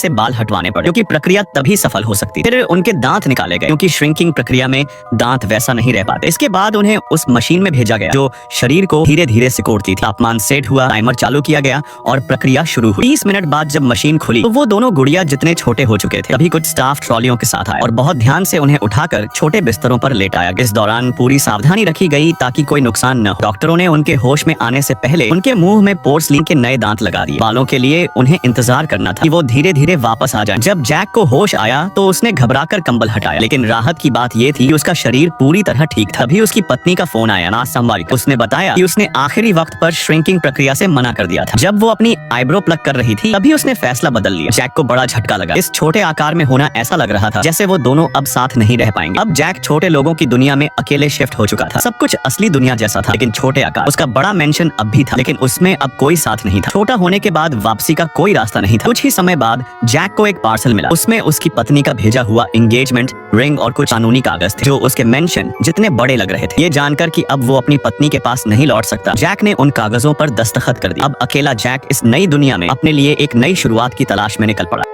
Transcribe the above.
से बाल हटवाने पड़े, क्योंकि प्रक्रिया तभी सफल हो सकती। फिर उनके दांत निकाले गए, क्योंकि श्रिंकिंग प्रक्रिया में दांत वैसा नहीं रह पाते। इसके बाद उन्हें उस मशीन में भेजा गया जो शरीर को धीरे धीरे सिकोड़ती थी। तापमान सेट हुआ, टाइमर चालू किया गया और प्रक्रिया शुरू हुई। 30 मिनट बाद जब मशीन खुली तो वो दोनों गुड़िया जितने छोटे हो चुके थे। तभी कुछ स्टाफ ट्रॉलियों के साथ आए और बहुत ध्यान से उन्हें उठाकर छोटे बिस्तरों पर लेटाया। इस दौरान पूरी सावधानी रखी गई ताकि कोई नुकसान न हो। डॉक्टरों ने उनके होश में आने से पहले उनके मुंह में पोर्सलिन के नए दांत लगा दिए। बालों के लिए उन्हें इंतजार करना था कि वो धीरे धीरे वापस आ जाएं। जब जैक को होश आया तो उसने घबराकर कंबल हटाया, लेकिन राहत की बात ये थी कि उसका शरीर पूरी तरह ठीक था। तभी उसकी पत्नी का फोन आया ना संवारिका। उसने बताया कि उसने आखिरी वक्त पर श्रिंकिंग प्रक्रिया से मना कर दिया था। जब वो अपनी आईब्रो प्लग कर रही थी तभी उसने फैसला बदल लिया। जैक को बड़ा झटका लगा। इस छोटे आकार में होना ऐसा लग रहा था जैसे वो दोनों अब साथ नहीं रह पाएंगे। अब जैक छोटे लोगों की दुनिया में अकेले शिफ्ट हो चुका था। सब कुछ असली दुनिया जैसा था, लेकिन छोटे आकार। उसका बड़ा मेंशन अब भी था, लेकिन उसमें अब कोई साथ नहीं था। छोटा होने के बाद वापसी का कोई रास्ता नहीं था। कुछ ही समय बाद जैक को एक पार्सल मिला। उसमें उसकी पत्नी का भेजा हुआ एंगेजमेंट रिंग और कुछ कानूनी कागज थे जो उसके मेंशन जितने बड़े लग रहे थे। ये जानकर कि अब वो अपनी पत्नी के पास नहीं लौट सकता, जैक ने उन कागजों पर दस्तखत कर दिए। अब अकेला जैक इस नई दुनिया में अपने लिए एक नई शुरुआत की तलाश में निकल पड़ा।